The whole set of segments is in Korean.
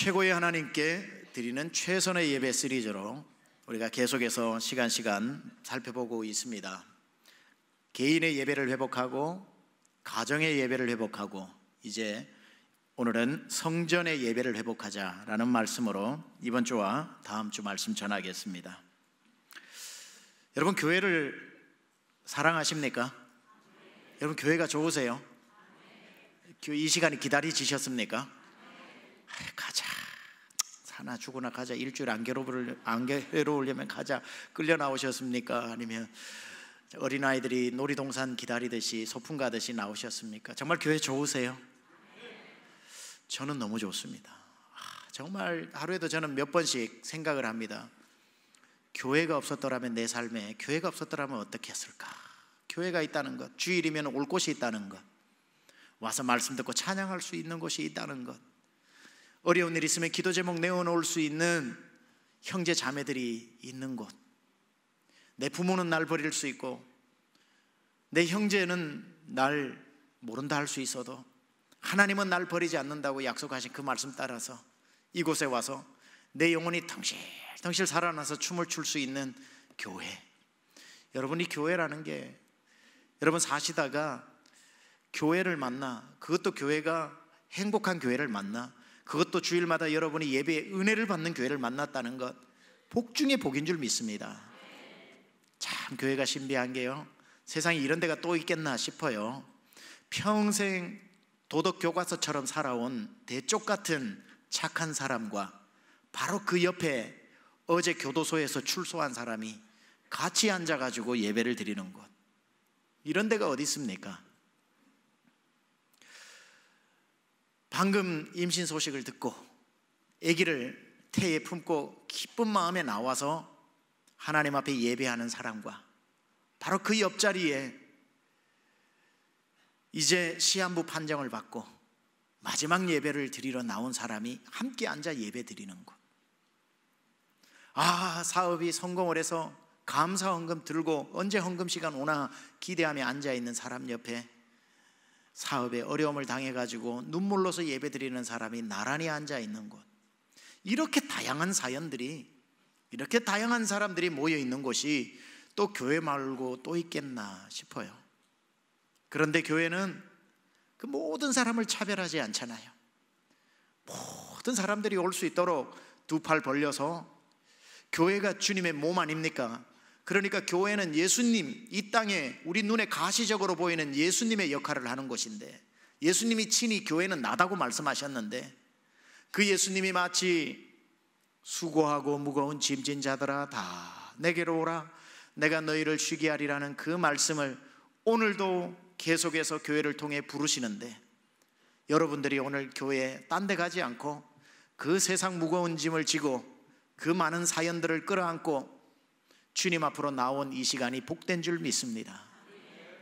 최고의 하나님께 드리는 최선의 예배 시리즈로 우리가 계속해서 시간 살펴보고 있습니다. 개인의 예배를 회복하고 가정의 예배를 회복하고 이제 오늘은 성전의 예배를 회복하자라는 말씀으로 이번 주와 다음 주 말씀 전하겠습니다. 여러분, 교회를 사랑하십니까? 여러분, 교회가 좋으세요? 이 시간이 기다리시셨습니까? 가자, 사나 죽으나 가자. 일주일 안 괴로우려면 가자. 끌려 나오셨습니까? 아니면 어린아이들이 놀이동산 기다리듯이 소풍 가듯이 나오셨습니까? 정말 교회 좋으세요? 저는 너무 좋습니다. 정말 하루에도 저는 몇 번씩 생각을 합니다. 교회가 없었더라면 내 삶에 교회가 없었더라면 어떻게 했을까? 교회가 있다는 것, 주일이면 올 곳이 있다는 것, 와서 말씀 듣고 찬양할 수 있는 곳이 있다는 것, 어려운 일 있으면 기도 제목 내어놓을 수 있는 형제 자매들이 있는 곳, 내 부모는 날 버릴 수 있고 내 형제는 날 모른다 할 수 있어도 하나님은 날 버리지 않는다고 약속하신 그 말씀 따라서 이곳에 와서 내 영혼이 덩실덩실 살아나서 춤을 출 수 있는 교회. 여러분, 이 교회라는 게 여러분 사시다가 교회를 만나, 그것도 교회가 행복한 교회를 만나, 그것도 주일마다 여러분이 예배의 은혜를 받는 교회를 만났다는 것, 복 중에 복인 줄 믿습니다. 참 교회가 신비한 게요, 세상에 이런 데가 또 있겠나 싶어요. 평생 도덕 교과서처럼 살아온 대쪽 같은 착한 사람과 바로 그 옆에 어제 교도소에서 출소한 사람이 같이 앉아가지고 예배를 드리는 곳, 이런 데가 어디 있습니까? 방금 임신 소식을 듣고 아기를 태에 품고 기쁜 마음에 나와서 하나님 앞에 예배하는 사람과 바로 그 옆자리에 이제 시한부 판정을 받고 마지막 예배를 드리러 나온 사람이 함께 앉아 예배 드리는 곳. 사업이 성공을 해서 감사 헌금 들고 언제 헌금 시간 오나 기대하며 앉아있는 사람 옆에 사업에 어려움을 당해가지고 눈물로서 예배드리는 사람이 나란히 앉아있는 곳, 이렇게 다양한 사연들이, 이렇게 다양한 사람들이 모여있는 곳이 또 교회 말고 또 있겠나 싶어요. 그런데 교회는 그 모든 사람을 차별하지 않잖아요. 모든 사람들이 올 수 있도록 두 팔 벌려서, 교회가 주님의 몸 아닙니까? 그러니까 교회는 예수님, 이 땅에 우리 눈에 가시적으로 보이는 예수님의 역할을 하는 곳인데, 예수님이 친히 교회는 나다고 말씀하셨는데, 그 예수님이 마치 수고하고 무거운 짐진 자들아 다 내게로 오라, 내가 너희를 쉬게 하리라는 그 말씀을 오늘도 계속해서 교회를 통해 부르시는데, 여러분들이 오늘 교회에 딴 데 가지 않고 그 세상 무거운 짐을 지고 그 많은 사연들을 끌어안고 주님 앞으로 나온 이 시간이 복된 줄 믿습니다.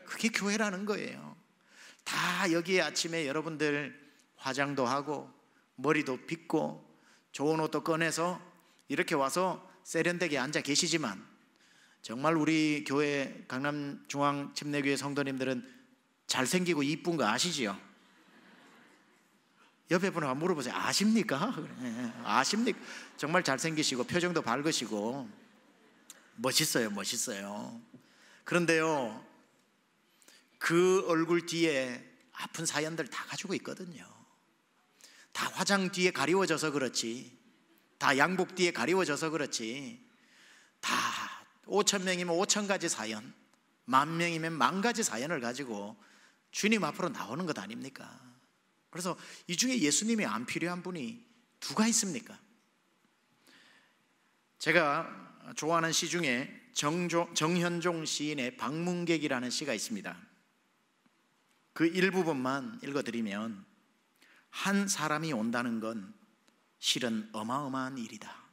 그게 교회라는 거예요. 다 여기에 아침에 여러분들 화장도 하고 머리도 빗고 좋은 옷도 꺼내서 이렇게 와서 세련되게 앉아 계시지만, 정말 우리 교회 강남중앙침례교회 성도님들은 잘생기고 이쁜 거 아시지요? 옆에 분한테 물어보세요. 아십니까? 아십니까? 정말 잘생기시고 표정도 밝으시고 멋있어요. 그런데요, 그 얼굴 뒤에 아픈 사연들 다 가지고 있거든요. 다 화장 뒤에 가리워져서 그렇지, 다 양복 뒤에 가리워져서 그렇지, 다 5,000명이면 5,000가지 사연, 10,000명이면 10,000가지 사연을 가지고 주님 앞으로 나오는 것 아닙니까? 그래서 이 중에 예수님이 안 필요한 분이 누가 있습니까? 제가 좋아하는 시 중에 정현종 시인의 방문객이라는 시가 있습니다. 그 일부분만 읽어드리면, 한 사람이 온다는 건 실은 어마어마한 일이다.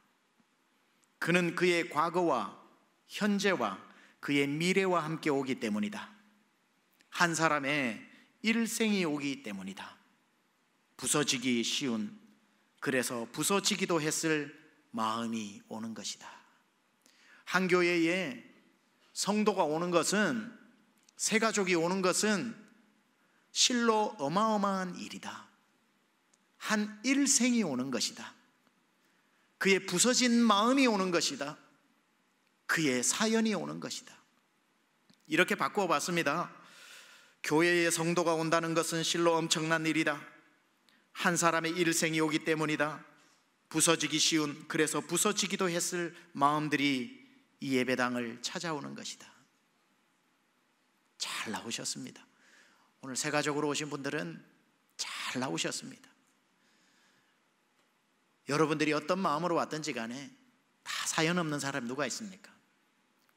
그는 그의 과거와 현재와 그의 미래와 함께 오기 때문이다. 한 사람의 일생이 오기 때문이다. 부서지기 쉬운, 그래서 부서지기도 했을 마음이 오는 것이다. 한 교회에 성도가 오는 것은, 새 가족이 오는 것은 실로 어마어마한 일이다. 한 일생이 오는 것이다. 그의 부서진 마음이 오는 것이다. 그의 사연이 오는 것이다. 이렇게 바꾸어 봤습니다. 교회에 성도가 온다는 것은 실로 엄청난 일이다. 한 사람의 일생이 오기 때문이다. 부서지기 쉬운, 그래서 부서지기도 했을 마음들이 이 예배당을 찾아오는 것이다. 잘 나오셨습니다. 오늘 새 가족으로 오신 분들은 잘 나오셨습니다. 여러분들이 어떤 마음으로 왔든지 간에 다 사연 없는 사람 누가 있습니까?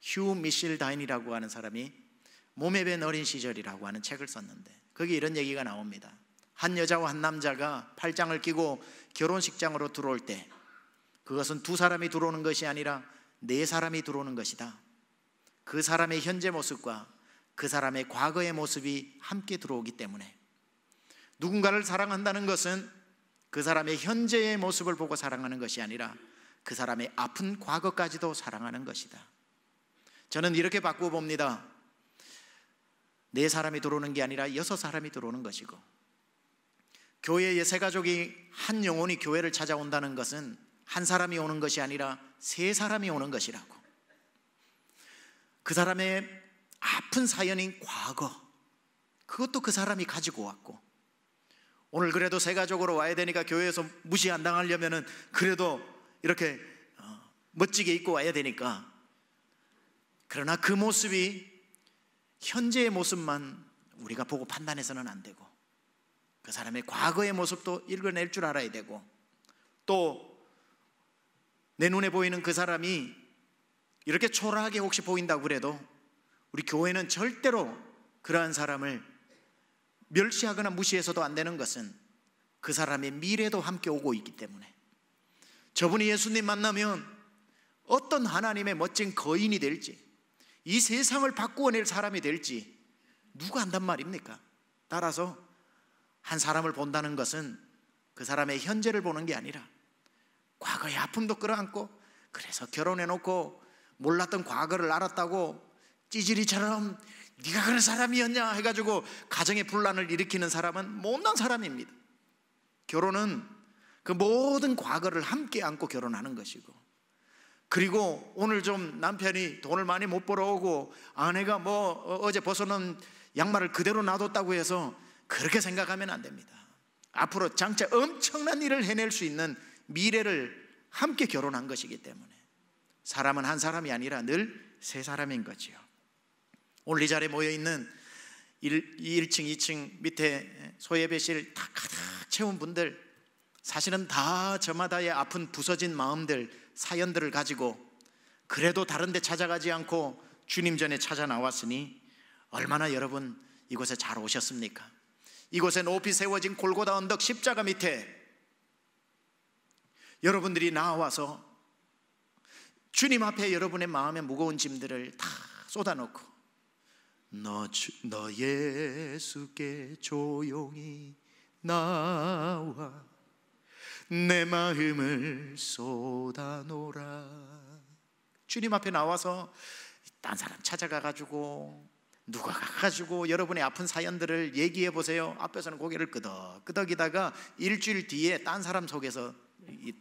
휴 미셸 다인이라고 하는 사람이 몸에 밴 어린 시절이라고 하는 책을 썼는데 거기 이런 얘기가 나옵니다. 한 여자와 한 남자가 팔짱을 끼고 결혼식장으로 들어올 때 그것은 두 사람이 들어오는 것이 아니라 네 사람이 들어오는 것이다. 그 사람의 현재 모습과 그 사람의 과거의 모습이 함께 들어오기 때문에 누군가를 사랑한다는 것은 그 사람의 현재의 모습을 보고 사랑하는 것이 아니라 그 사람의 아픈 과거까지도 사랑하는 것이다. 저는 이렇게 바꾸어 봅니다. 네 사람이 들어오는 게 아니라 6사람이 들어오는 것이고, 교회의 새 가족이 한 영혼이 교회를 찾아온다는 것은 한 사람이 오는 것이 아니라 3사람이 오는 것이라고. 그 사람의 아픈 사연인 과거, 그것도 그 사람이 가지고 왔고, 오늘 그래도 새 가족으로 와야 되니까 교회에서 무시 안 당하려면은 그래도 이렇게 멋지게 입고 와야 되니까, 그러나 그 모습이 현재의 모습만 우리가 보고 판단해서는 안 되고 그 사람의 과거의 모습도 읽어낼 줄 알아야 되고, 또 내 눈에 보이는 그 사람이 이렇게 초라하게 혹시 보인다고 그래도 우리 교회는 절대로 그러한 사람을 멸시하거나 무시해서도 안 되는 것은 그 사람의 미래도 함께 오고 있기 때문에, 저분이 예수님 만나면 어떤 하나님의 멋진 거인이 될지, 이 세상을 바꾸어낼 사람이 될지 누가 안단 말입니까? 따라서 한 사람을 본다는 것은 그 사람의 현재를 보는 게 아니라 과거의 아픔도 끌어안고, 그래서 결혼해놓고 몰랐던 과거를 알았다고 찌질이처럼 네가 그런 사람이었냐 해가지고 가정의 분란을 일으키는 사람은 못난 사람입니다. 결혼은 그 모든 과거를 함께 안고 결혼하는 것이고, 그리고 오늘 좀 남편이 돈을 많이 못 벌어오고 아내가 어제 벗어놓은 양말을 그대로 놔뒀다고 해서 그렇게 생각하면 안 됩니다. 앞으로 장차 엄청난 일을 해낼 수 있는 미래를 함께 결혼한 것이기 때문에 사람은 한 사람이 아니라 늘 3사람인 거지요. 오늘 이 자리에 모여있는 1층, 2층 밑에 소예배실 다 가득 채운 분들, 사실은 다 저마다의 아픈 부서진 마음들, 사연들을 가지고 그래도 다른 데 찾아가지 않고 주님 전에 찾아 나왔으니 얼마나 여러분 이곳에 잘 오셨습니까? 이곳에 높이 세워진 골고다 언덕 십자가 밑에 여러분들이 나와서 주님 앞에 여러분의 마음의 무거운 짐들을 다 쏟아놓고 너 예수께 조용히 나와 내 마음을 쏟아놓으라. 주님 앞에 나와서 딴 사람 찾아가가지고 누가 가가지고 여러분의 아픈 사연들을 얘기해 보세요. 앞에서는 고개를 끄덕이다가 일주일 뒤에 딴 사람 속에서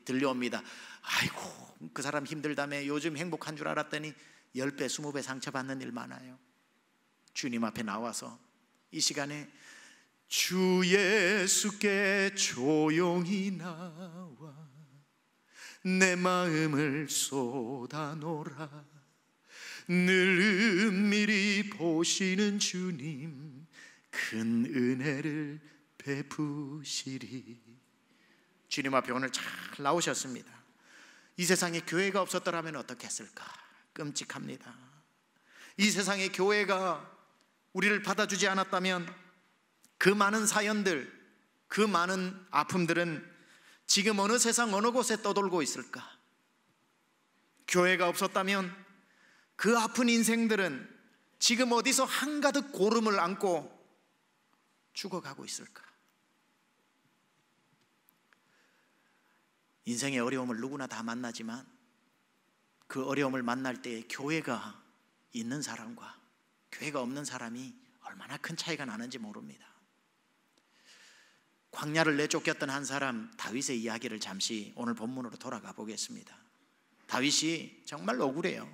들려옵니다. 아이고 그 사람 힘들다며 요즘 행복한 줄 알았더니 10배 20배 상처받는 일 많아요. 주님 앞에 나와서 이 시간에 주 예수께 조용히 나와 내 마음을 쏟아놓으라. 늘 은밀히 보시는 주님 큰 은혜를 베푸시리. 주님 앞에 오늘 잘 나오셨습니다. 이 세상에 교회가 없었더라면 어떻겠을까? 끔찍합니다. 이 세상에 교회가 우리를 받아주지 않았다면 그 많은 사연들, 그 많은 아픔들은 지금 어느 세상 어느 곳에 떠돌고 있을까? 교회가 없었다면 그 아픈 인생들은 지금 어디서 한가득 고름을 안고 죽어가고 있을까? 인생의 어려움을 누구나 다 만나지만 그 어려움을 만날 때 교회가 있는 사람과 교회가 없는 사람이 얼마나 큰 차이가 나는지 모릅니다. 광야를 내쫓겼던 한 사람 다윗의 이야기를 잠시 오늘 본문으로 돌아가 보겠습니다. 다윗이 정말 억울해요.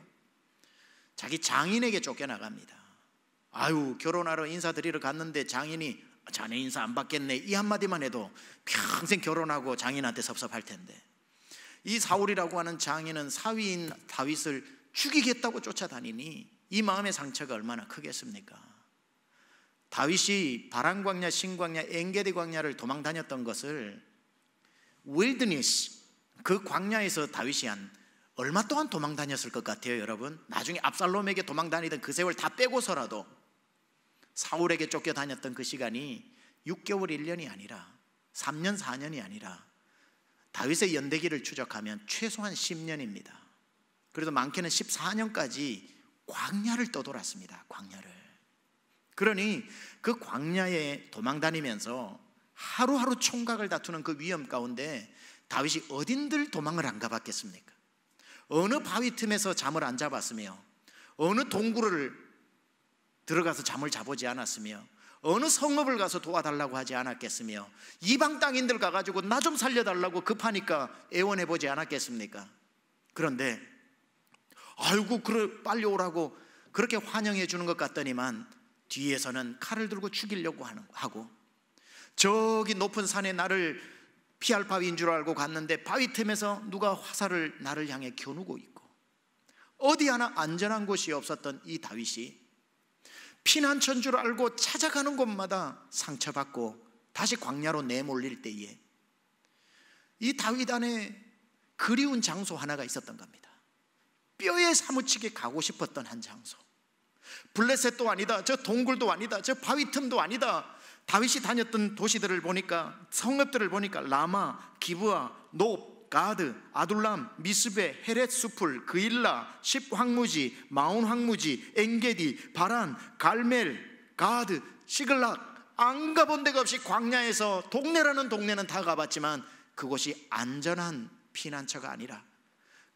자기 장인에게 쫓겨나갑니다. 아유, 결혼하러 인사드리러 갔는데 장인이 자네 인사 안 받겠네, 이 한마디만 해도 평생 결혼하고 장인한테 섭섭할 텐데, 이 사울이라고 하는 장인은 사위인 다윗을 죽이겠다고 쫓아다니니 이 마음의 상처가 얼마나 크겠습니까? 다윗이 바란광야, 신광야, 엔게디 광야를 도망 다녔던 것을 윌드니스, 그 광야에서 다윗이 한 얼마 동안 도망 다녔을 것 같아요, 여러분? 나중에 압살롬에게 도망 다니던 그 세월 다 빼고서라도 사울에게 쫓겨 다녔던 그 시간이 6개월 1년이 아니라 3년 4년이 아니라 다윗의 연대기를 추적하면 최소한 10년입니다. 그래도 많게는 14년까지 광야를 떠돌았습니다. 광야를. 그러니 그 광야에 도망 다니면서 하루하루 총각을 다투는 그 위험 가운데 다윗이 어딘들 도망을 안 가봤겠습니까? 어느 바위 틈에서 잠을 안 잡았으며, 어느 동굴을 들어가서 잠을 자보지 않았으며, 어느 성읍을 가서 도와달라고 하지 않았겠으며, 이방 땅인들 가가지고 나 좀 살려달라고 급하니까 애원해보지 않았겠습니까? 그런데 아이고 그래 빨리 오라고 그렇게 환영해 주는 것 같더니만 뒤에서는 칼을 들고 죽이려고 하고, 저기 높은 산에 나를 피할 바위인 줄 알고 갔는데 바위 틈에서 누가 화살을 나를 향해 겨누고 있고, 어디 하나 안전한 곳이 없었던 이 다윗이 피난처인 줄 알고 찾아가는 곳마다 상처받고 다시 광야로 내몰릴 때에 이 다윗 안에 그리운 장소 하나가 있었던 겁니다. 뼈에 사무치게 가고 싶었던 한 장소. 블레셋도 아니다, 저 동굴도 아니다, 저 바위 틈도 아니다. 다윗이 다녔던 도시들을 보니까, 성읍들을 보니까 라마, 기브아, 높, 가드, 아둘람, 미스베, 헤렛 수풀, 그일라, 십 황무지, 마온 황무지, 엔게디, 바란, 갈멜, 가드, 시글락, 안 가본 데가 없이 광야에서 동네라는 동네는 다 가봤지만 그곳이 안전한 피난처가 아니라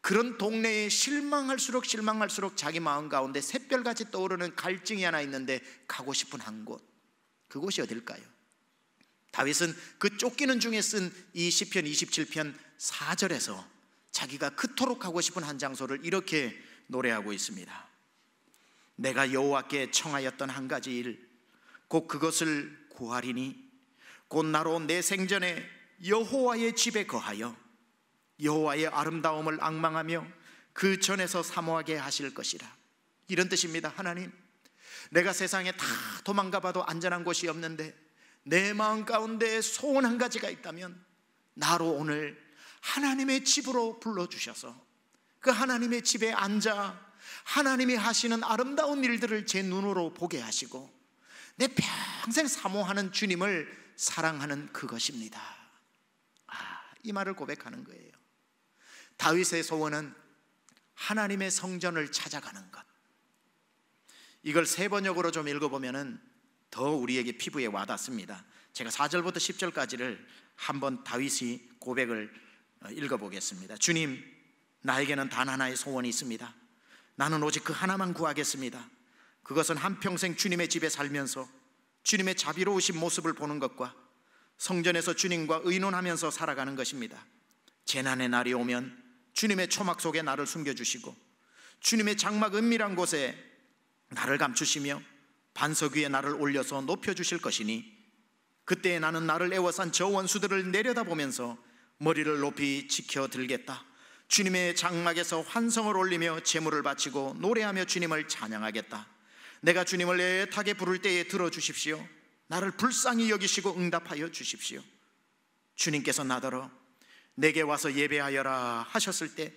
그런 동네에 실망할수록 자기 마음 가운데 샛별같이 떠오르는 갈증이 하나 있는데 가고 싶은 한 곳, 그곳이 어딜까요? 다윗은 그 쫓기는 중에 쓴 이 시편 27편 4절에서 자기가 그토록 가고 싶은 한 장소를 이렇게 노래하고 있습니다. 내가 여호와께 청하였던 한 가지 일, 곧 그것을 구하리니 곧 나로 내 생전에 여호와의 집에 거하여 여호와의 아름다움을 앙망하며 그 전에서 사모하게 하실 것이라. 이런 뜻입니다. 하나님, 내가 세상에 다 도망가봐도 안전한 곳이 없는데 내 마음 가운데 소원 한 가지가 있다면 나로 오늘 하나님의 집으로 불러주셔서 그 하나님의 집에 앉아 하나님이 하시는 아름다운 일들을 제 눈으로 보게 하시고 내 평생 사모하는 주님을 사랑하는 그것입니다. 이 말을 고백하는 거예요. 다윗의 소원은 하나님의 성전을 찾아가는 것. 이걸 세 번역으로 좀 읽어보면 더 우리에게 피부에 와닿습니다. 제가 4절부터 10절까지를 한번 다윗이 고백을 읽어보겠습니다. 주님, 나에게는 단 하나의 소원이 있습니다. 나는 오직 그 하나만 구하겠습니다. 그것은 한평생 주님의 집에 살면서 주님의 자비로우신 모습을 보는 것과 성전에서 주님과 의논하면서 살아가는 것입니다. 재난의 날이 오면 주님의 초막 속에 나를 숨겨주시고 주님의 장막 은밀한 곳에 나를 감추시며 반석 위에 나를 올려서 높여주실 것이니 그때 나는 나를 애워싼 저 원수들을 내려다보면서 머리를 높이 지켜들겠다. 주님의 장막에서 환성을 올리며 제물을 바치고 노래하며 주님을 찬양하겠다. 내가 주님을 애타게 부를 때에 들어주십시오. 나를 불쌍히 여기시고 응답하여 주십시오. 주님께서 나더러 내게 와서 예배하여라 하셨을 때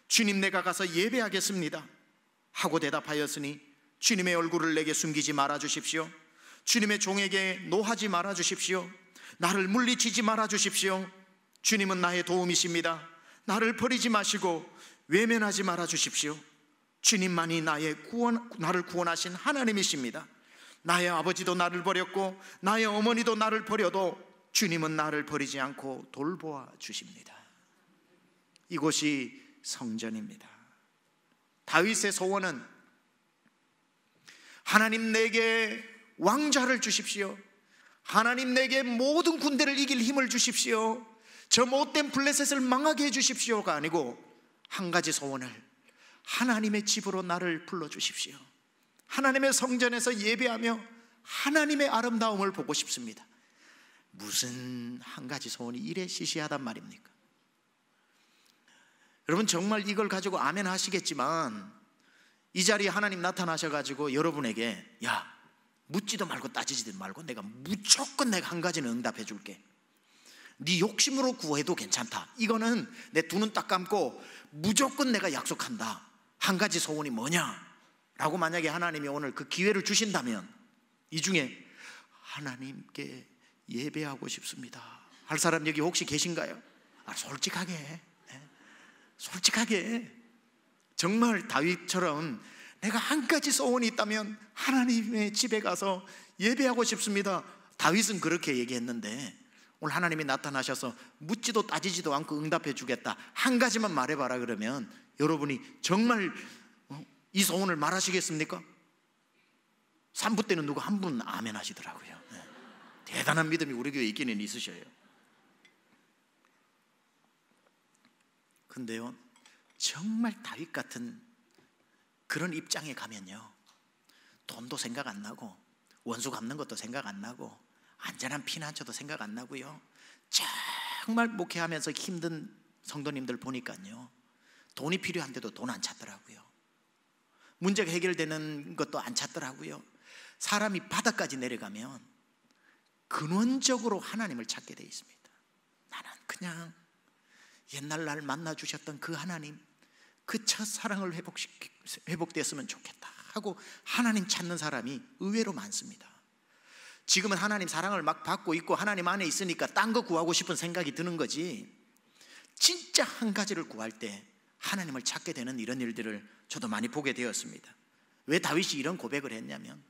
주님, 내가 가서 예배하겠습니다 하고 대답하였으니 주님의 얼굴을 내게 숨기지 말아 주십시오. 주님의 종에게 노하지 말아 주십시오. 나를 물리치지 말아 주십시오. 주님은 나의 도움이십니다. 나를 버리지 마시고 외면하지 말아 주십시오. 주님만이 나를 구원하신 하나님이십니다. 나의 아버지도 나를 버렸고 나의 어머니도 나를 버려도 주님은 나를 버리지 않고 돌보아 주십니다. 이곳이 성전입니다. 다윗의 소원은 하나님, 내게 왕좌를 주십시오. 하나님 내게 모든 군대를 이길 힘을 주십시오, 저 못된 블레셋을 망하게 해주십시오가 아니고 한 가지 소원을, 하나님의 집으로 나를 불러주십시오. 하나님의 성전에서 예배하며 하나님의 아름다움을 보고 싶습니다. 무슨 한 가지 소원이 이래 시시하단 말입니까? 여러분, 정말 이걸 가지고 아멘 하시겠지만 이 자리에 하나님 나타나셔가지고 여러분에게 야, 묻지도 말고 따지지도 말고 내가 무조건 내가 한 가지는 응답해 줄게, 네 욕심으로 구해도 괜찮다, 이거는 내 두 눈 딱 감고 무조건 내가 약속한다, 한 가지 소원이 뭐냐? 라고 만약에 하나님이 오늘 그 기회를 주신다면 이 중에 하나님께 예배하고 싶습니다 할 사람 여기 혹시 계신가요? 솔직하게, 솔직하게, 정말 다윗처럼 내가 한 가지 소원이 있다면 하나님의 집에 가서 예배하고 싶습니다. 다윗은 그렇게 얘기했는데 오늘 하나님이 나타나셔서 묻지도 따지지도 않고 응답해 주겠다, 한 가지만 말해봐라 그러면 여러분이 정말 이 소원을 말하시겠습니까? 3부 때는 누구 한 분 아멘 하시더라고요. 대단한 믿음이 우리 교회에 있기는 있으셔요. 근데요, 정말 다윗 같은 그런 입장에 가면요, 돈도 생각 안 나고 원수 갚는 것도 생각 안 나고 안전한 피난처도 생각 안 나고요, 정말 목회하면서 힘든 성도님들 보니까요, 돈이 필요한데도 돈 안 찾더라고요. 문제가 해결되는 것도 안 찾더라고요. 사람이 바닥까지 내려가면 근원적으로 하나님을 찾게 돼 있습니다. 나는 그냥 옛날 날 만나주셨던 그 하나님, 그 첫사랑을 회복됐으면 좋겠다 하고 하나님 찾는 사람이 의외로 많습니다. 지금은 하나님 사랑을 막 받고 있고 하나님 안에 있으니까 딴 거 구하고 싶은 생각이 드는 거지, 진짜 한 가지를 구할 때 하나님을 찾게 되는 이런 일들을 저도 많이 보게 되었습니다. 왜 다윗이 이런 고백을 했냐면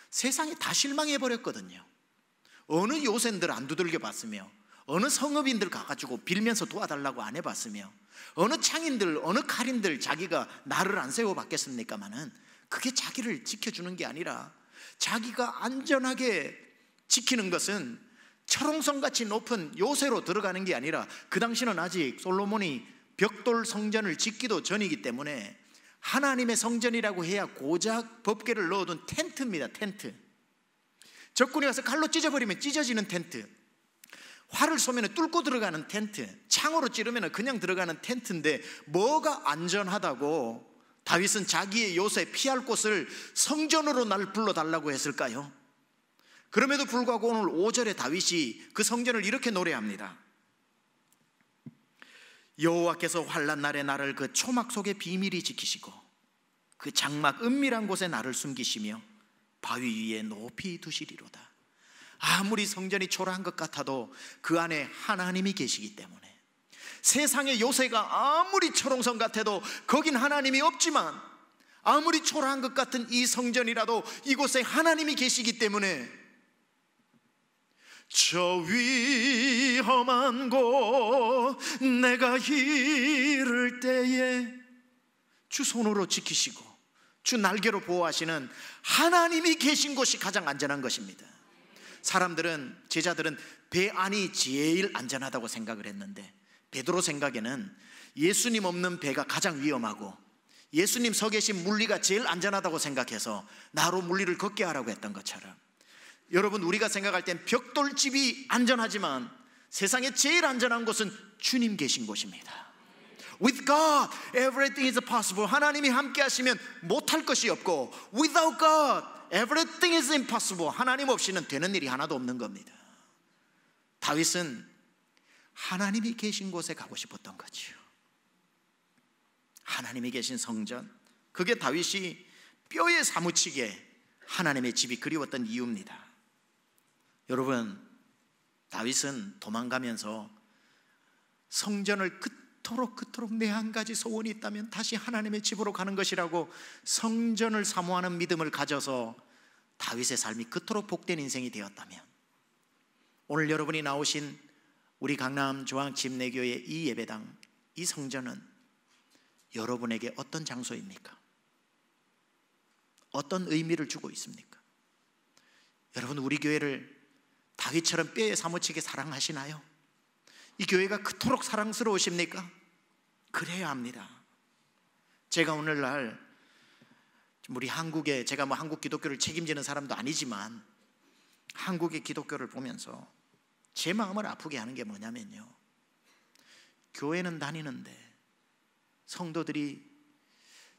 세상이 다 실망해버렸거든요. 어느 요새인들 안 두들겨 봤으며 어느 성읍인들 가가지고 빌면서 도와달라고 안 해봤으며 어느 창인들 어느 칼인들 자기가 나를 안 세워봤겠습니까마는 그게 자기를 지켜주는 게 아니라 자기가 안전하게 지키는 것은 철옹성같이 높은 요새로 들어가는 게 아니라 그 당시는 아직 솔로몬이 벽돌 성전을 짓기도 전이기 때문에 하나님의 성전이라고 해야 고작 법궤를 넣어둔 텐트입니다. 텐트. 적군이 가서 칼로 찢어버리면 찢어지는 텐트, 활을 쏘면 뚫고 들어가는 텐트, 창으로 찌르면 그냥 들어가는 텐트인데 뭐가 안전하다고 다윗은 자기의 요새 피할 곳을 성전으로 날 불러달라고 했을까요? 그럼에도 불구하고 오늘 5절에 다윗이 그 성전을 이렇게 노래합니다. 여호와께서 환난 날에 나를 그 초막 속에 비밀히 지키시고 그 장막 은밀한 곳에 나를 숨기시며 바위 위에 높이 두시리로다. 아무리 성전이 초라한 것 같아도 그 안에 하나님이 계시기 때문에, 세상의 요새가 아무리 초롱성 같아도 거긴 하나님이 없지만 아무리 초라한 것 같은 이 성전이라도 이곳에 하나님이 계시기 때문에 저 위험한 곳 내가 이를 때에 주 손으로 지키시고 주 날개로 보호하시는 하나님이 계신 곳이 가장 안전한 것입니다. 사람들은, 제자들은 배 안이 제일 안전하다고 생각을 했는데 베드로 생각에는 예수님 없는 배가 가장 위험하고 예수님 서 계신 물리가 제일 안전하다고 생각해서 나로 물리를 걷게 하라고 했던 것처럼, 여러분, 우리가 생각할 땐 벽돌집이 안전하지만 세상에 제일 안전한 곳은 주님 계신 곳입니다. With God, everything is possible. 하나님이 함께 하시면 못할 것이 없고 Without God, everything is impossible. 하나님 없이는 되는 일이 하나도 없는 겁니다. 다윗은 하나님이 계신 곳에 가고 싶었던 거지요. 하나님이 계신 성전, 그게 다윗이 뼈에 사무치게 하나님의 집이 그리웠던 이유입니다. 여러분, 다윗은 도망가면서 성전을 그토록 내 한 가지 소원이 있다면 다시 하나님의 집으로 가는 것이라고 성전을 사모하는 믿음을 가져서 다윗의 삶이 그토록 복된 인생이 되었다면, 오늘 여러분이 나오신 우리 강남 조항집내교의 이 예배당, 이 성전은 여러분에게 어떤 장소입니까? 어떤 의미를 주고 있습니까? 여러분, 우리 교회를 다윗처럼 뼈에 사무치게 사랑하시나요? 이 교회가 그토록 사랑스러우십니까? 그래야 합니다. 제가 오늘날 우리 한국에, 제가 뭐 한국 기독교를 책임지는 사람도 아니지만 한국의 기독교를 보면서 제 마음을 아프게 하는 게 뭐냐면요, 교회는 다니는데 성도들이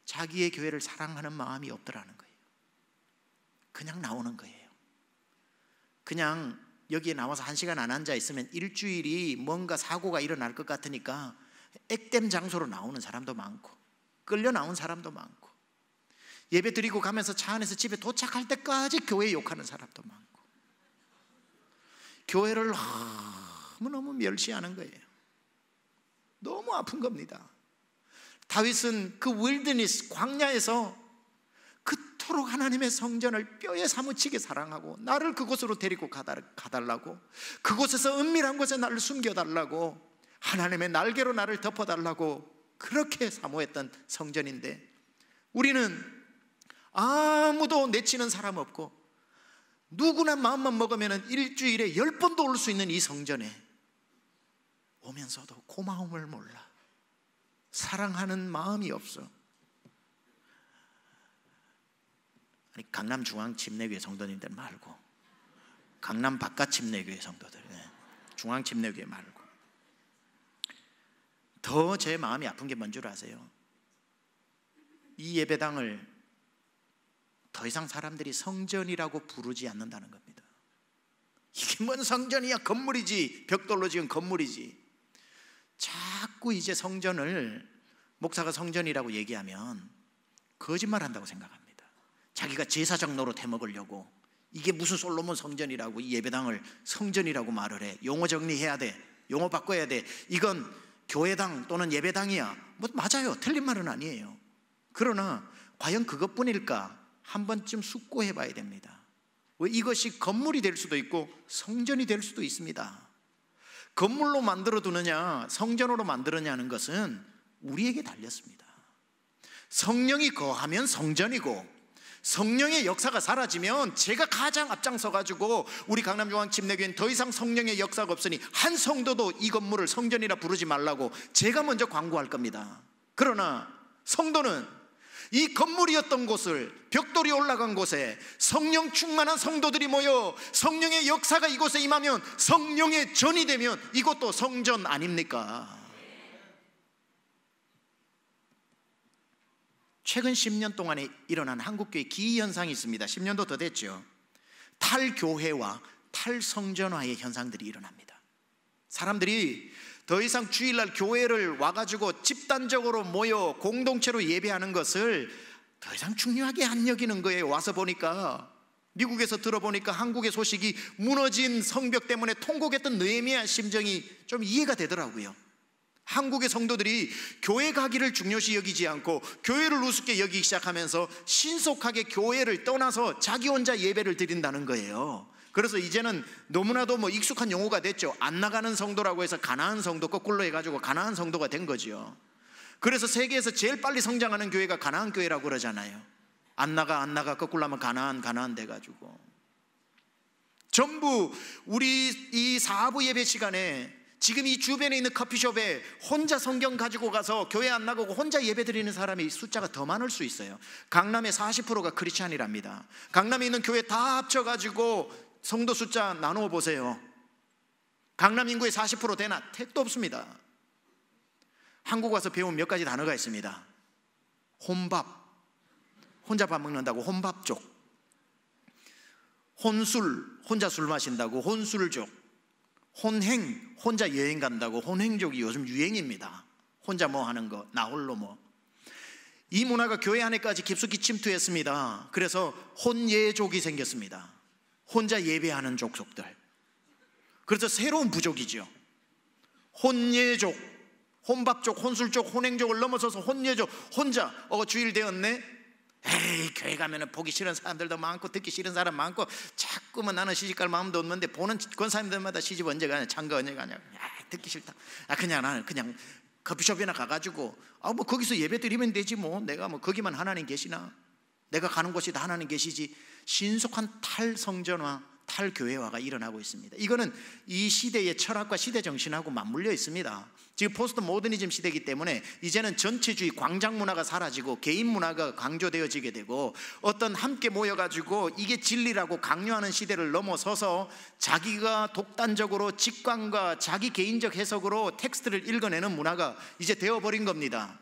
자기의 교회를 사랑하는 마음이 없더라는 거예요. 그냥 나오는 거예요. 그냥 여기에 나와서 1시간 안 앉아 있으면 일주일이 뭔가 사고가 일어날 것 같으니까 액땜 장소로 나오는 사람도 많고, 끌려 나온 사람도 많고, 예배 드리고 가면서 차 안에서 집에 도착할 때까지 교회 욕하는 사람도 많고, 교회를 너무너무 멸시하는 거예요. 너무 아픈 겁니다. 다윗은 그 윌드니스, 광야에서 그토록 하나님의 성전을 뼈에 사무치게 사랑하고 나를 그곳으로 데리고 가달라고, 그곳에서 은밀한 곳에 나를 숨겨달라고, 하나님의 날개로 나를 덮어달라고 그렇게 사모했던 성전인데, 우리는 아무도 내치는 사람 없고 누구나 마음만 먹으면 일주일에 10번도 올 수 있는 이 성전에 오면서도 고마움을 몰라, 사랑하는 마음이 없어. 아니, 강남 중앙 침례교회 성도님들 말고 강남 바깥 침례교회 성도들, 중앙 침례교회 말고. 더 제 마음이 아픈 게 뭔 줄 아세요? 이 예배당을 더 이상 사람들이 성전이라고 부르지 않는다는 겁니다. 이게 뭔 성전이야, 건물이지, 벽돌로 지은 건물이지. 자꾸 이제 성전을, 목사가 성전이라고 얘기하면 거짓말한다고 생각합니다. 자기가 제사장 노릇 해먹으려고 이게 무슨 솔로몬 성전이라고 이 예배당을 성전이라고 말을 해. 용어 정리해야 돼, 용어 바꿔야 돼. 이건 교회당 또는 예배당이야. 뭐 맞아요, 틀린 말은 아니에요. 그러나 과연 그것뿐일까? 한 번쯤 숙고해 봐야 됩니다. 왜? 이것이 건물이 될 수도 있고 성전이 될 수도 있습니다. 건물로 만들어 두느냐 성전으로 만들었냐는 것은 우리에게 달렸습니다. 성령이 거하면 성전이고, 성령의 역사가 사라지면, 제가 가장 앞장서 가지고 우리 강남중앙침례교회는 더 이상 성령의 역사가 없으니 한 성도도 이 건물을 성전이라 부르지 말라고 제가 먼저 광고할 겁니다. 그러나 성도는 이 건물이었던 곳을, 벽돌이 올라간 곳에 성령 충만한 성도들이 모여 성령의 역사가 이곳에 임하면, 성령의 전이 되면 이것도 성전 아닙니까? 최근 10년 동안에 일어난 한국교회 기이현상이 있습니다. 10년도 더 됐죠. 탈교회와 탈성전화의 현상들이 일어납니다. 사람들이 더 이상 주일날 교회를 와가지고 집단적으로 모여 공동체로 예배하는 것을 더 이상 중요하게 안 여기는 거예요. 와서 보니까, 미국에서 들어보니까 한국의 소식이 무너진 성벽 때문에 통곡했던 느헤미야 심정이 좀 이해가 되더라고요. 한국의 성도들이 교회 가기를 중요시 여기지 않고 교회를 우습게 여기기 시작하면서 신속하게 교회를 떠나서 자기 혼자 예배를 드린다는 거예요. 그래서 이제는 너무나도 뭐 익숙한 용어가 됐죠. 안 나가는 성도라고 해서 가나안 성도 거꾸로 해가지고 가나안 성도가 된 거죠. 그래서 세계에서 제일 빨리 성장하는 교회가 가나안 교회라고 그러잖아요. 안 나가 거꾸로 하면 가나안 돼가지고. 전부 우리 이 4부 예배 시간에 지금 이 주변에 있는 커피숍에 혼자 성경 가지고 가서 교회 안 나가고 혼자 예배 드리는 사람이 숫자가 더 많을 수 있어요. 강남의 40%가 크리스찬이랍니다. 강남에 있는 교회 다 합쳐가지고 성도 숫자 나누어 보세요. 강남 인구의 40% 되나? 택도 없습니다. 한국 와서 배운 몇 가지 단어가 있습니다. 혼밥, 혼자 밥 먹는다고 혼밥족. 혼술, 혼자 술 마신다고 혼술족. 혼행, 혼자 여행 간다고 혼행족이 요즘 유행입니다. 혼자 뭐 하는 거, 나홀로 뭐. 이 문화가 교회 안에까지 깊숙이 침투했습니다. 그래서 혼예족이 생겼습니다. 혼자 예배하는 족속들. 그래서 새로운 부족이죠. 혼예족, 혼밥족, 혼술족, 혼행족을 넘어서서 혼예족. 혼자 주일 되었네, 에이, 교회 가면 보기 싫은 사람들도 많고 듣기 싫은 사람 많고 자꾸만 나는 시집갈 마음도 없는데 보는 권사님들마다 시집 언제 가냐, 장가 언제 가냐, 듣기 싫다. 그냥 나는 그냥 커피숍이나 가가지고 뭐 거기서 예배 드리면 되지, 뭐 내가 뭐 거기만 하나님 계시나, 내가 가는 곳이 다 하나님 계시지. 신속한 탈성전화, 탈교회화가 일어나고 있습니다. 이거는 이 시대의 철학과 시대 정신하고 맞물려 있습니다. 지금 포스트 모더니즘 시대이기 때문에 이제는 전체주의 광장 문화가 사라지고 개인 문화가 강조되어지게 되고 어떤 함께 모여가지고 이게 진리라고 강요하는 시대를 넘어서서 자기가 독단적으로 직관과 자기 개인적 해석으로 텍스트를 읽어내는 문화가 이제 되어버린 겁니다.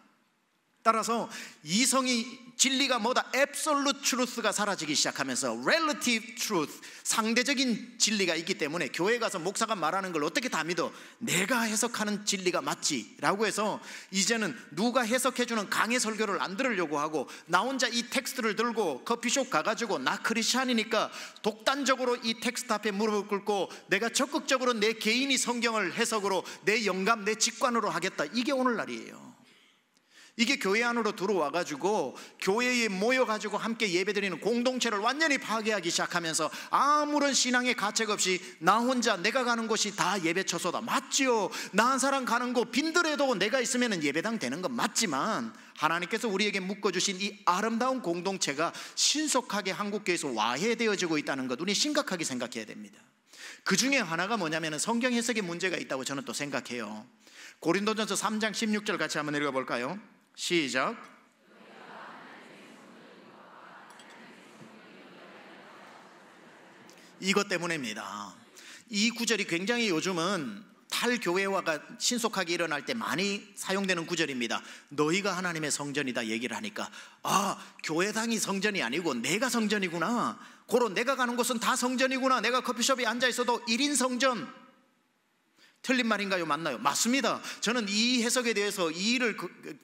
따라서 이성이 진리가 뭐다? Absolute truth가 사라지기 시작하면서 Relative truth, 상대적인 진리가 있기 때문에 교회 가서 목사가 말하는 걸 어떻게 다 믿어? 내가 해석하는 진리가 맞지 라고 해서 이제는 누가 해석해주는 강의 설교를 안 들으려고 하고 나 혼자 이 텍스트를 들고 커피숍 가가지고 나 크리스찬이니까 독단적으로 이 텍스트 앞에 무릎을 꿇고 내가 적극적으로 내 개인이 성경을 해석으로 내 영감, 내 직관으로 하겠다. 이게 오늘날이에요. 이게 교회 안으로 들어와가지고 교회에 모여가지고 함께 예배드리는 공동체를 완전히 파괴하기 시작하면서 아무런 신앙의 가책 없이 나 혼자 내가 가는 곳이 다 예배 처소다. 맞지요. 나 한 사람 가는 곳 빈들에도 내가 있으면 예배당 되는 건 맞지만 하나님께서 우리에게 묶어주신 이 아름다운 공동체가 신속하게 한국교회에서 와해되어지고 있다는 것 우리 심각하게 생각해야 됩니다. 그 중에 하나가 뭐냐면 성경 해석에 문제가 있다고 저는 또 생각해요. 고린도전서 3장 16절 같이 한번 읽어볼까요? 시작. 이것 때문입니다. 이 구절이 굉장히 요즘은 탈교회화가 신속하게 일어날 때 많이 사용되는 구절입니다. 너희가 하나님의 성전이다 얘기를 하니까 교회당이 성전이 아니고 내가 성전이구나. 고로 내가 가는 곳은 다 성전이구나. 내가 커피숍에 앉아 있어도 1인 성전. 틀린 말인가요? 맞나요? 맞습니다. 저는 이 해석에 대해서 이의를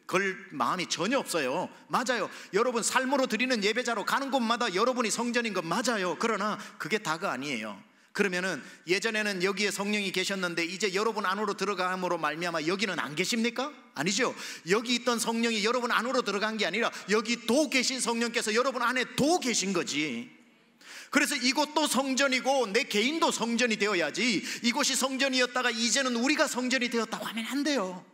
걸 마음이 전혀 없어요. 맞아요. 여러분 삶으로 드리는 예배자로 가는 곳마다 여러분이 성전인 건 맞아요. 그러나 그게 다가 아니에요. 그러면은 예전에는 여기에 성령이 계셨는데 이제 여러분 안으로 들어감으로 말미암아 여기는 안 계십니까? 아니죠. 여기 있던 성령이 여러분 안으로 들어간 게 아니라 여기 도 계신 성령께서 여러분 안에 도 계신 거지. 그래서 이곳도 성전이고 내 개인도 성전이 되어야지 이곳이 성전이었다가 이제는 우리가 성전이 되었다고 하면 안 돼요.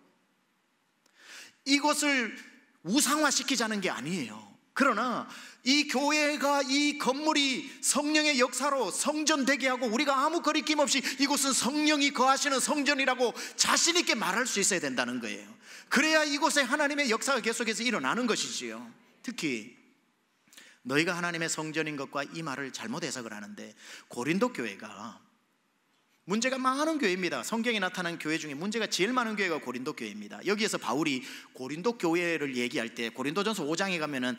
이것을 우상화시키자는 게 아니에요. 그러나 이 교회가 이 건물이 성령의 역사로 성전되게 하고 우리가 아무 거리낌 없이 이곳은 성령이 거하시는 성전이라고 자신 있게 말할 수 있어야 된다는 거예요. 그래야 이곳에 하나님의 역사가 계속해서 일어나는 것이지요. 특히 너희가 하나님의 성전인 것과 이 말을 잘못 해석을 하는데 고린도 교회가 문제가 많은 교회입니다. 성경에 나타난 교회 중에 문제가 제일 많은 교회가 고린도 교회입니다. 여기에서 바울이 고린도 교회를 얘기할 때 고린도전서 5장에 가면은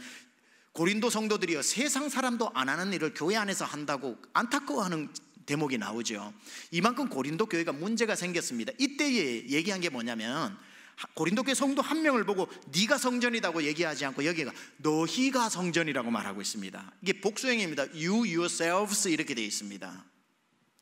고린도 성도들이요 세상 사람도 안 하는 일을 교회 안에서 한다고 안타까워하는 대목이 나오죠. 이만큼 고린도 교회가 문제가 생겼습니다. 이때에 얘기한 게 뭐냐면 고린도 교회 성도 한 명을 보고 네가 성전이라고 얘기하지 않고 여기가 너희가 성전이라고 말하고 있습니다. 이게 복수형입니다. You yourselves 이렇게 되어 있습니다.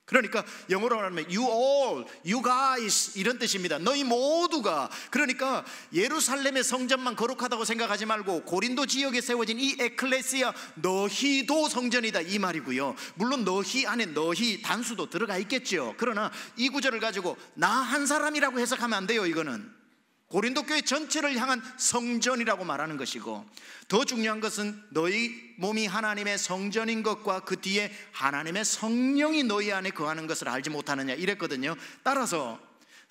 그러니까 영어로 하면 you all, you guys 이런 뜻입니다. 너희 모두가. 그러니까 예루살렘의 성전만 거룩하다고 생각하지 말고 고린도 지역에 세워진 이 에클레시아 너희도 성전이다 이 말이고요. 물론 너희 안에 너희 단수도 들어가 있겠죠. 그러나 이 구절을 가지고 나 한 사람이라고 해석하면 안 돼요. 이거는 고린도 교회 전체를 향한 성전이라고 말하는 것이고 더 중요한 것은 너희 몸이 하나님의 성전인 것과 그 뒤에 하나님의 성령이 너희 안에 거하는 것을 알지 못하느냐 이랬거든요. 따라서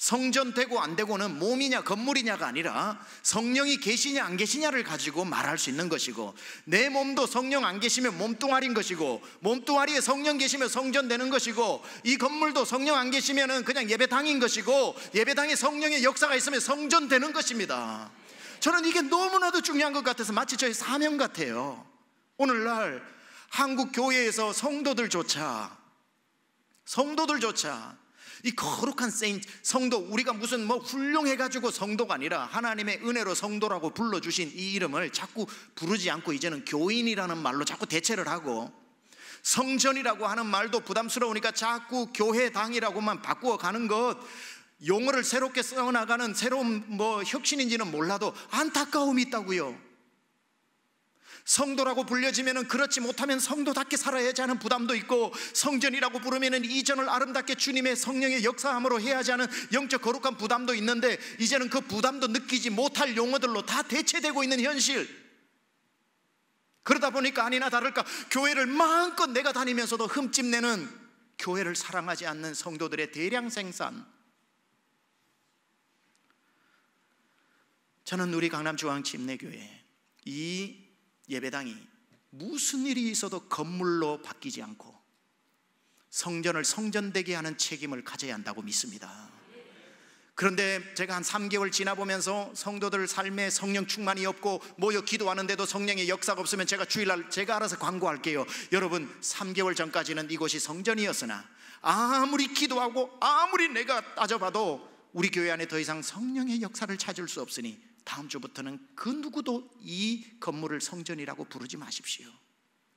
성전 되고 안 되고는 몸이냐 건물이냐가 아니라 성령이 계시냐 안 계시냐를 가지고 말할 수 있는 것이고 내 몸도 성령 안 계시면 몸뚱아리인 것이고 몸뚱아리에 성령 계시면 성전 되는 것이고 이 건물도 성령 안 계시면 그냥 예배당인 것이고 예배당에 성령의 역사가 있으면 성전 되는 것입니다. 저는 이게 너무나도 중요한 것 같아서 마치 저의 사명 같아요. 오늘날 한국 교회에서 성도들조차 이 거룩한 성도 우리가 무슨 훌륭해가지고 성도가 아니라 하나님의 은혜로 성도라고 불러주신 이 이름을 자꾸 부르지 않고 이제는 교인이라는 말로 자꾸 대체를 하고 성전이라고 하는 말도 부담스러우니까 자꾸 교회당이라고만 바꾸어 가는 것 용어를 새롭게 써나가는 새로운 혁신인지는 몰라도 안타까움이 있다고요. 성도라고 불려지면 그렇지 못하면 성도답게 살아야지 하는 부담도 있고 성전이라고 부르면 이전을 아름답게 주님의 성령의 역사함으로 해야지 하는 영적 거룩한 부담도 있는데 이제는 그 부담도 느끼지 못할 용어들로 다 대체되고 있는 현실. 그러다 보니까 아니나 다를까 교회를 마음껏 내가 다니면서도 흠집내는 교회를 사랑하지 않는 성도들의 대량 생산. 저는 우리 강남중앙침례교회 이 예배당이 무슨 일이 있어도 건물로 바뀌지 않고 성전을 성전되게 하는 책임을 가져야 한다고 믿습니다. 그런데 제가 한 3개월 지나보면서 성도들 삶에 성령 충만이 없고 모여 기도하는데도 성령의 역사가 없으면 제가 주일날 제가 알아서 광고할게요. 여러분, 3개월 전까지는 이곳이 성전이었으나 아무리 기도하고 아무리 내가 따져봐도 우리 교회 안에 더 이상 성령의 역사를 찾을 수 없으니 다음 주부터는 그 누구도 이 건물을 성전이라고 부르지 마십시오.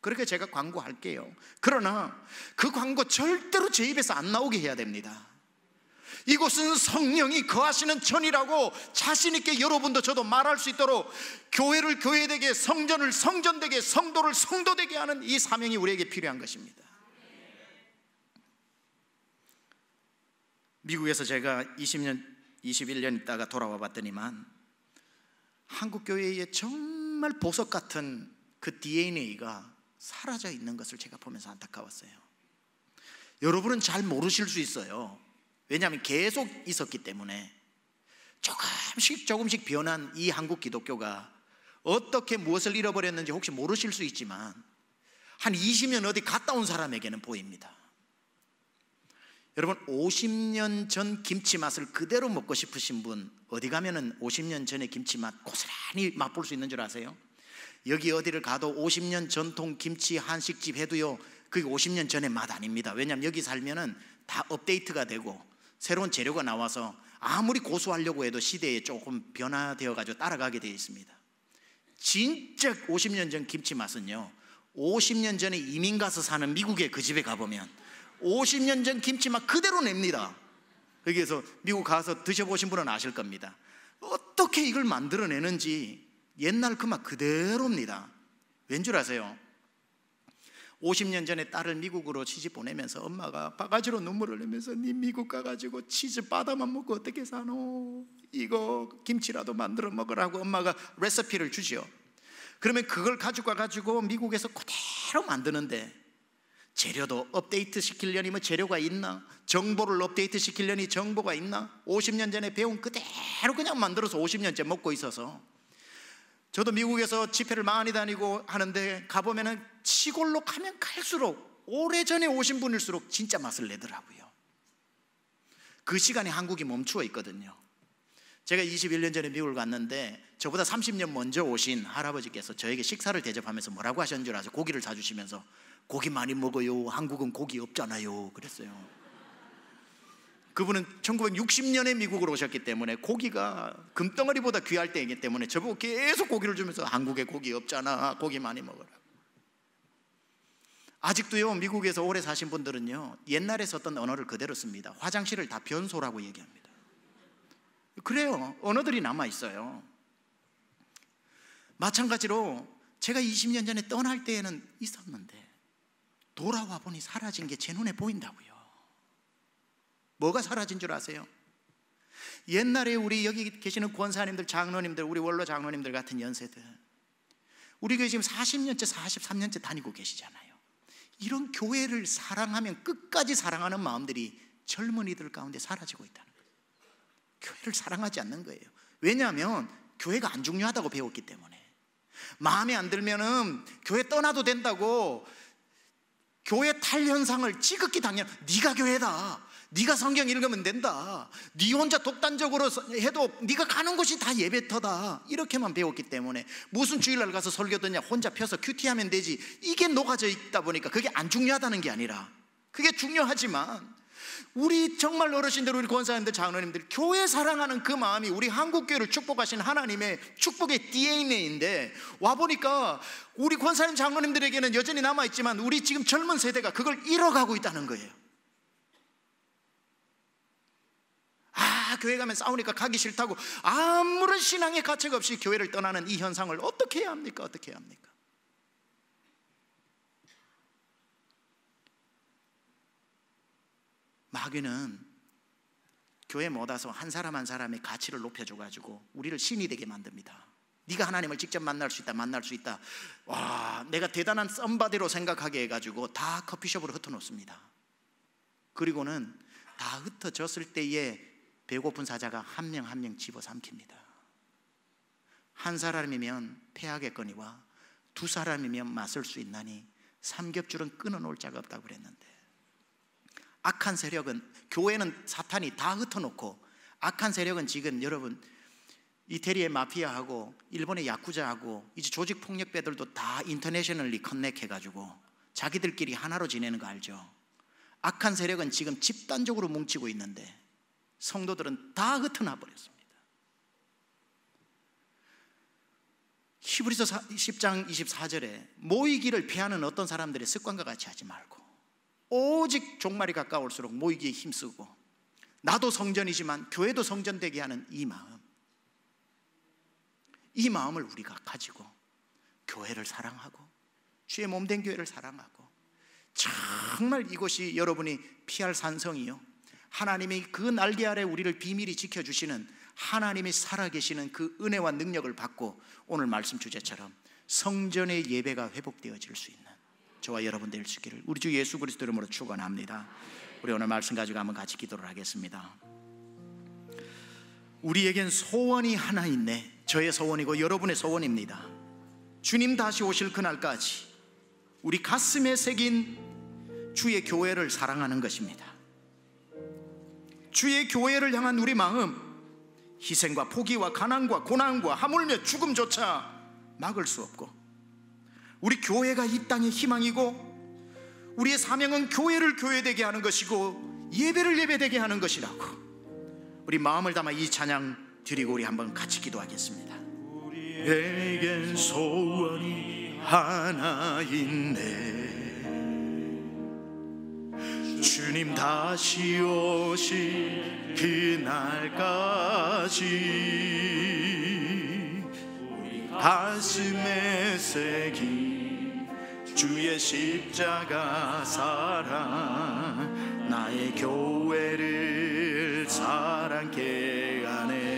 그렇게 제가 광고할게요. 그러나 그 광고 절대로 제 입에서 안 나오게 해야 됩니다. 이곳은 성령이 거하시는 전이라고 자신 있게 여러분도 저도 말할 수 있도록 교회를 교회되게, 성전을 성전되게, 성도를 성도되게 하는 이 사명이 우리에게 필요한 것입니다. 미국에서 제가 20년, 21년 있다가 돌아와 봤더니만 한국 교회에 정말 보석 같은 그 DNA가 사라져 있는 것을 제가 보면서 안타까웠어요. 여러분은 잘 모르실 수 있어요. 왜냐하면 계속 있었기 때문에. 조금씩 변한 이 한국 기독교가 어떻게 무엇을 잃어버렸는지 혹시 모르실 수 있지만 한 20년 어디 갔다 온 사람에게는 보입니다. 여러분, 50년 전 김치 맛을 그대로 먹고 싶으신 분 어디 가면은 50년 전의 김치 맛 고스란히 맛볼 수 있는 줄 아세요? 여기 어디를 가도 50년 전통 김치 한식집 해도요, 그게 50년 전의 맛 아닙니다. 왜냐하면 여기 살면은 다 업데이트가 되고 새로운 재료가 나와서 아무리 고수하려고 해도 시대에 조금 변화되어 가지고 따라가게 되어 있습니다. 진짜 50년 전 김치 맛은요, 50년 전에 이민 가서 사는 미국의 그 집에 가보면 50년 전 김치 맛 그대로 냅니다. 여기에서 미국 가서 드셔보신 분은 아실 겁니다. 어떻게 이걸 만들어내는지 옛날 그 맛 그대로입니다. 왠 줄 아세요? 50년 전에 딸을 미국으로 시집 보내면서 엄마가 바가지로 눈물을 흘리면서 네 미국 가가지고 치즈 바다만 먹고 어떻게 사노? 이거 김치라도 만들어 먹으라고 엄마가 레시피를 주죠. 그러면 그걸 가지고 와가지고 미국에서 그대로 만드는데 재료도 업데이트 시키려니 뭐 재료가 있나? 정보를 업데이트 시키려니 정보가 있나? 50년 전에 배운 그대로 그냥 만들어서 50년째 먹고 있어서 저도 미국에서 집회를 많이 다니고 하는데 가보면은 시골로 가면 갈수록 오래전에 오신 분일수록 진짜 맛을 내더라고요. 그 시간에 한국이 멈추어 있거든요. 제가 21년 전에 미국을 갔는데 저보다 30년 먼저 오신 할아버지께서 저에게 식사를 대접하면서 뭐라고 하셨는 줄 아세요? 고기를 사주시면서 고기 많이 먹어요. 한국은 고기 없잖아요. 그랬어요. 그분은 1960년에 미국으로 오셨기 때문에 고기가 금덩어리보다 귀할 때이기 때문에 저보고 계속 고기를 주면서 한국에 고기 없잖아. 고기 많이 먹어라. 아직도요, 미국에서 오래 사신 분들은요, 옛날에 썼던 언어를 그대로 씁니다. 화장실을 다 변소라고 얘기합니다. 그래요. 언어들이 남아있어요. 마찬가지로 제가 20년 전에 떠날 때에는 있었는데 돌아와 보니 사라진 게 제 눈에 보인다고요. 뭐가 사라진 줄 아세요? 옛날에 우리 여기 계시는 권사님들, 장로님들, 우리 원로 장로님들 같은 연세들, 우리 교회 지금 40년째 43년째 다니고 계시잖아요. 이런 교회를 사랑하면 끝까지 사랑하는 마음들이 젊은이들 가운데 사라지고 있다는 거예요. 교회를 사랑하지 않는 거예요. 왜냐하면 교회가 안 중요하다고 배웠기 때문에. 마음에 안 들면은 교회 떠나도 된다고 교회 탈 현상을 지극히 당연, 네가 교회다, 네가 성경 읽으면 된다, 네 혼자 독단적으로 해도 네가 가는 곳이 다 예배터다, 이렇게만 배웠기 때문에 무슨 주일날 가서 설교 듣냐, 혼자 펴서 큐티하면 되지, 이게 녹아져 있다 보니까 그게 안 중요하다는 게 아니라 그게 중요하지만 우리 정말 어르신들, 우리 권사님들, 장로님들 교회 사랑하는 그 마음이 우리 한국교회를 축복하신 하나님의 축복의 DNA인데 와보니까 우리 권사님, 장로님들에게는 여전히 남아있지만 우리 지금 젊은 세대가 그걸 잃어가고 있다는 거예요. 교회 가면 싸우니까 가기 싫다고 아무런 신앙의 가책 없이 교회를 떠나는 이 현상을 어떻게 해야 합니까? 어떻게 해야 합니까? 마귀는 교회 못 와서 한 사람 한 사람의 가치를 높여줘가지고 우리를 신이 되게 만듭니다. 네가 하나님을 직접 만날 수 있다, 만날 수 있다. 와, 내가 대단한 썸바디로 생각하게 해가지고 다 커피숍으로 흩어놓습니다. 그리고는 다 흩어졌을 때에 배고픈 사자가 한 명 한 명 집어삼킵니다. 한 사람이면 패하겠거니와 두 사람이면 맞설 수 있나니 삼겹줄은 끊어놓을 자가 없다고 그랬는데, 악한 세력은, 교회는 사탄이 다 흩어놓고, 악한 세력은 지금 여러분 이태리의 마피아하고 일본의 야쿠자하고 이제 조직폭력배들도 다 인터내셔널리 커넥해가지고 자기들끼리 하나로 지내는 거 알죠? 악한 세력은 지금 집단적으로 뭉치고 있는데 성도들은 다 흩어나 버렸습니다. 히브리서 10장 24절에 모이기를 피하는 어떤 사람들의 습관과 같이 하지 말고 오직 종말이 가까울수록 모이기에 힘쓰고, 나도 성전이지만 교회도 성전되게 하는 이 마음을 우리가 가지고 교회를 사랑하고 주의 몸된 교회를 사랑하고, 정말 이것이 여러분이 피할 산성이요, 하나님이 그 날개 아래 우리를 비밀히 지켜주시는 하나님이 살아계시는 그 은혜와 능력을 받고 오늘 말씀 주제처럼 성전의 예배가 회복되어질 수 있는 저와 여러분 될 수 있기를 우리 주 예수 그리스도 이름으로 축원합니다. 우리 오늘 말씀 가지고 한번 같이 기도를 하겠습니다. 우리에겐 소원이 하나 있네. 저의 소원이고 여러분의 소원입니다. 주님 다시 오실 그날까지 우리 가슴에 새긴 주의 교회를 사랑하는 것입니다. 주의 교회를 향한 우리 마음, 희생과 포기와 가난과 고난과 하물며 죽음조차 막을 수 없고, 우리 교회가 이 땅의 희망이고 우리의 사명은 교회를 교회되게 하는 것이고 예배를 예배되게 하는 것이라고 우리 마음을 담아 이 찬양 드리고 우리 한번 같이 기도하겠습니다. 우리에겐 소원이 하나 있네. 주님 다시 오실 그날까지 우리 가슴에 새긴 주의 십자가 사랑, 나의 교회를 사랑케 하네.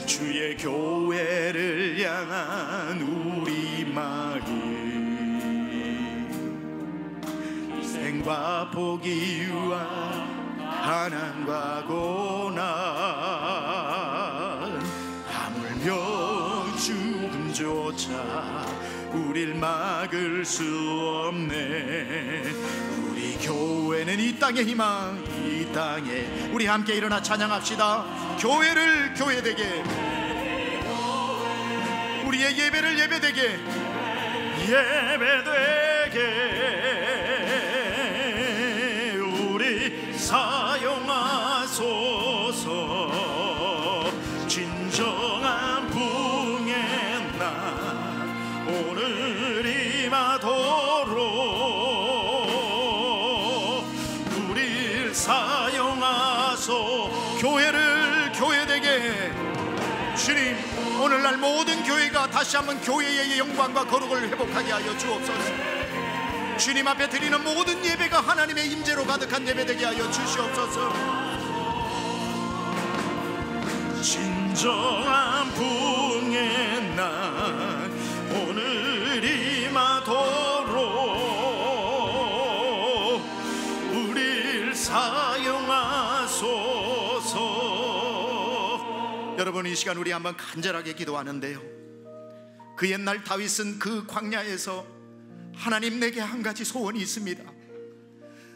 주의 교회를 향한 우리 마음, 희생과 포기와 가난과 고난, 하물며 죽음조차 우릴 막을 수 없네. 우리 교회는 이 땅의 희망, 이 땅에 우리 함께 일어나 찬양합시다. 교회를 교회되게, 우리의 예배를 예배되게, 예배되게 우리 사용하소서. 진정한 부흥의 날 오늘 임하도록 우릴 사용하소. 교회를 교회되게. 주님, 오늘날 모든 교회가 다시 한번 교회의 영광과 거룩을 회복하게 하여 주옵소서. 주님 앞에 드리는 모든 예배가 하나님의 임재로 가득한 예배 되게 하여 주시옵소서. 진정한 부흥의 날 오늘 임하도록 우릴 사용하소서. 여러분, 이 시간 우리 한번 간절하게 기도하는데요, 그 옛날 다윗은 그 광야에서 하나님, 내게 한 가지 소원이 있습니다.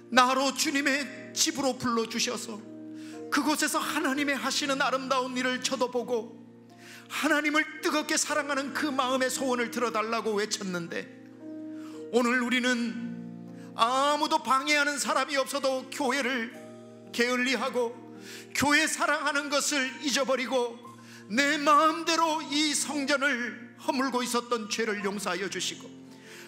나로 주님의 집으로 불러주셔서 그곳에서 하나님의 하시는 아름다운 일을 저도 보고 하나님을 뜨겁게 사랑하는 그 마음의 소원을 들어달라고 외쳤는데, 오늘 우리는 아무도 방해하는 사람이 없어도 교회를 게을리하고 교회 사랑하는 것을 잊어버리고 내 마음대로 이 성전을 허물고 있었던 죄를 용서하여 주시고,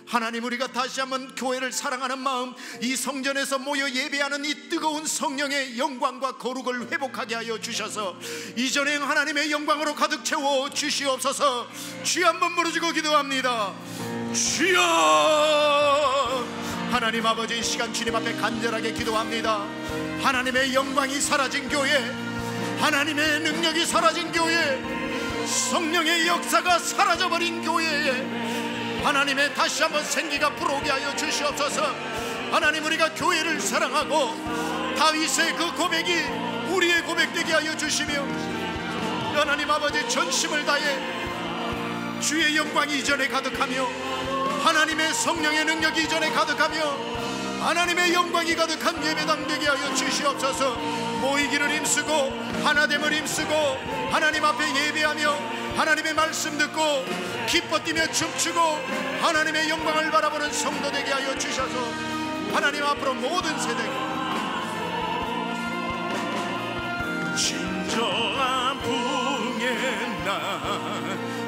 하나님, 우리가 다시 한번 교회를 사랑하는 마음, 이 성전에서 모여 예배하는 이 뜨거운 성령의 영광과 거룩을 회복하게 하여 주셔서 이전에 하나님의 영광으로 가득 채워 주시옵소서. 주여, 한번 부르짖고 기도합니다. 주여! 하나님 아버지, 이 시간 주님 앞에 간절하게 기도합니다. 하나님의 영광이 사라진 교회, 하나님의 능력이 사라진 교회, 성령의 역사가 사라져버린 교회에 하나님의 다시 한번 생기가 불어오게 하여 주시옵소서. 하나님, 우리가 교회를 사랑하고 다윗의 그 고백이 우리의 고백되게 하여 주시며, 하나님 아버지, 전심을 다해 주의 영광이 이전에 가득하며 하나님의 성령의 능력이 이전에 가득하며 하나님의 영광이 가득한 예배당 되게 하여 주시옵소서. 모이기를 힘쓰고 하나됨을 힘쓰고 하나님 앞에 예배하며 하나님의 말씀 듣고 기뻐 뛰며 춤추고 하나님의 영광을 바라보는 성도 되게 하여 주셔서 하나님 앞으로 모든 세대가 진정한 풍의 날